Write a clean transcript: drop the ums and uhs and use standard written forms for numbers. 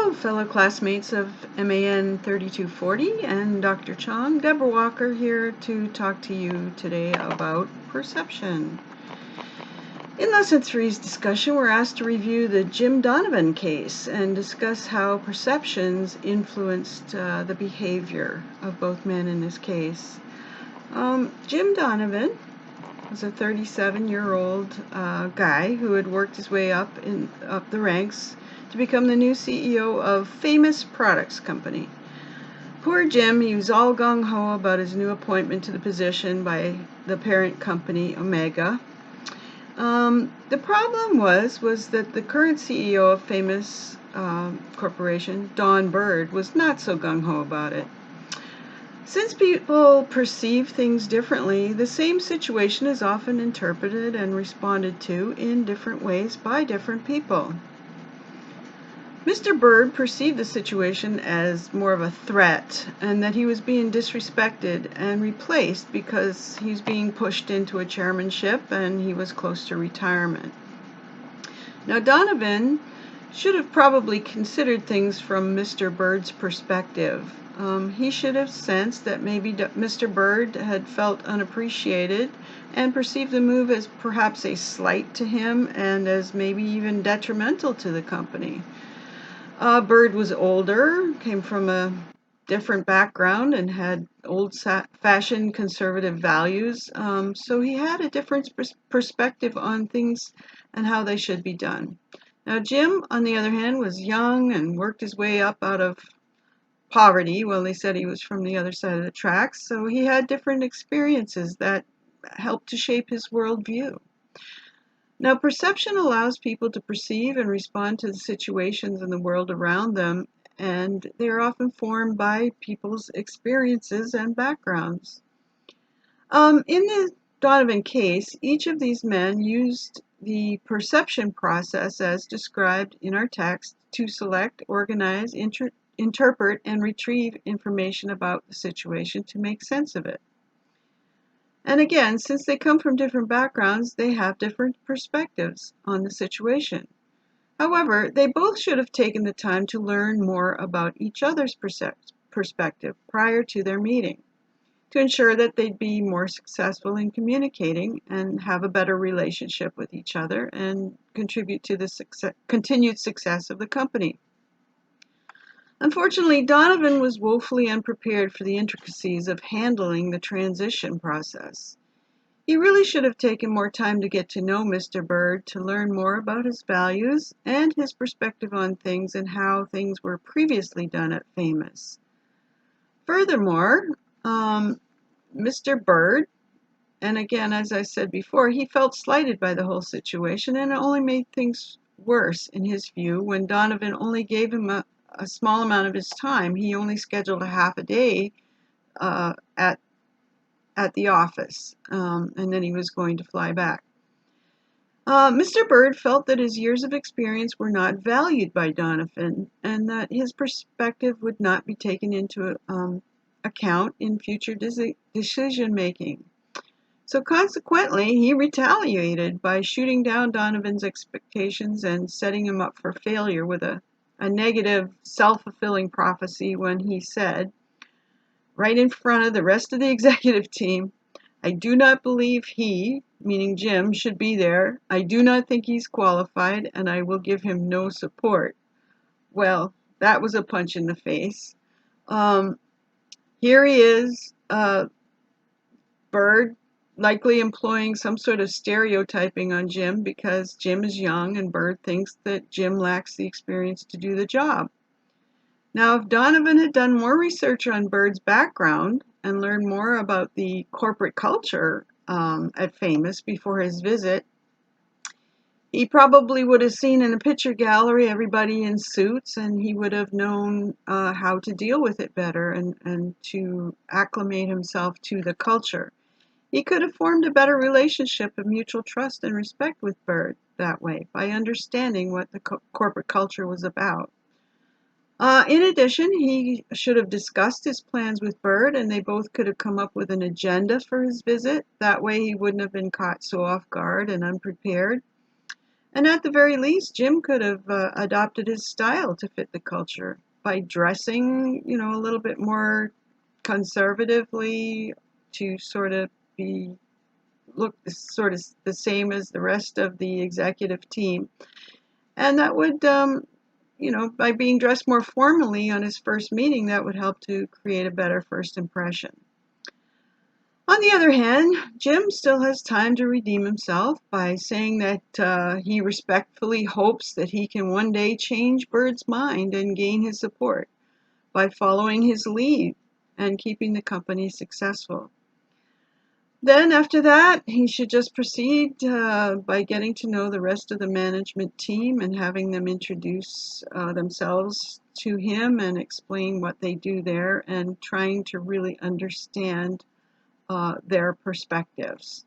Hello, fellow classmates of MAN3240 and Dr. Chong. Deborah Walker here to talk to you today about perception. In Lesson 3's discussion, we're asked to review the Jim Donovan case and discuss how perceptions influenced the behavior of both men in this case. Jim Donovan was a 37-year-old guy who had worked his way up the ranks to become the new CEO of Famous Products Company. Poor Jim, he was all gung-ho about his new appointment to the position by the parent company, Omega. The problem was that the current CEO of Famous Corporation, Don Bird, was not so gung-ho about it. Since people perceive things differently, the same situation is often interpreted and responded to in different ways by different people. Mr. Bird perceived the situation as more of a threat and that he was being disrespected and replaced because he was being pushed into a chairmanship and he was close to retirement. Now, Donovan should have probably considered things from Mr. Bird's perspective. He should have sensed that maybe Mr. Bird had felt unappreciated and perceived the move as perhaps a slight to him and as maybe even detrimental to the company. Bird was older, came from a different background, and had old-fashioned conservative values, so he had a different perspective on things and how they should be done. Now, Jim, on the other hand, was young and worked his way up out of poverty. Well, they said he was from the other side of the tracks, so he had different experiences that helped to shape his worldview. Now, perception allows people to perceive and respond to the situations in the world around them, and they are often formed by people's experiences and backgrounds. In the Donovan case, each of these men used the perception process as described in our text to select, organize, interpret, and retrieve information about the situation to make sense of it. And again, since they come from different backgrounds, they have different perspectives on the situation. However, they both should have taken the time to learn more about each other's perspective prior to their meeting, to ensure that they'd be more successful in communicating and have a better relationship with each other and contribute to the continued success of the company. Unfortunately, Donovan was woefully unprepared for the intricacies of handling the transition process. He really should have taken more time to get to know Mr. Bird, to learn more about his values and his perspective on things and how things were previously done at Famous. Furthermore, Mr. Bird, and again, as I said before, he felt slighted by the whole situation, and it only made things worse in his view when Donovan only gave him a small amount of his time. He only scheduled a half a day at the office, and then he was going to fly back. Mr. Bird felt that his years of experience were not valued by Donovan and that his perspective would not be taken into account in future decision making. So consequently, he retaliated by shooting down Donovan's expectations and setting him up for failure with a negative, self-fulfilling prophecy when he said, right in front of the rest of the executive team, "I do not believe he," meaning Jim, "should be there. I do not think he's qualified, and I will give him no support." Well, that was a punch in the face. Here he is, Bird, likely employing some sort of stereotyping on Jim because Jim is young and Bird thinks that Jim lacks the experience to do the job. Now, if Donovan had done more research on Bird's background and learned more about the corporate culture at Famous before his visit, he probably would have seen in the picture gallery everybody in suits, and he would have known how to deal with it better and to acclimate himself to the culture. He could have formed a better relationship of mutual trust and respect with Bird that way by understanding what the corporate culture was about. In addition, he should have discussed his plans with Bird, and they both could have come up with an agenda for his visit. That way he wouldn't have been caught so off guard and unprepared. And at the very least, Jim could have adopted his style to fit the culture by dressing, a little bit more conservatively to sort of be look sort of the same as the rest of the executive team. And that would, by being dressed more formally on his first meeting, that would help to create a better first impression. On the other hand, Jim still has time to redeem himself by saying that he respectfully hopes that he can one day change Bird's mind and gain his support by following his lead and keeping the company successful. Then, after that, he should just proceed by getting to know the rest of the management team and having them introduce themselves to him and explain what they do there and trying to really understand their perspectives.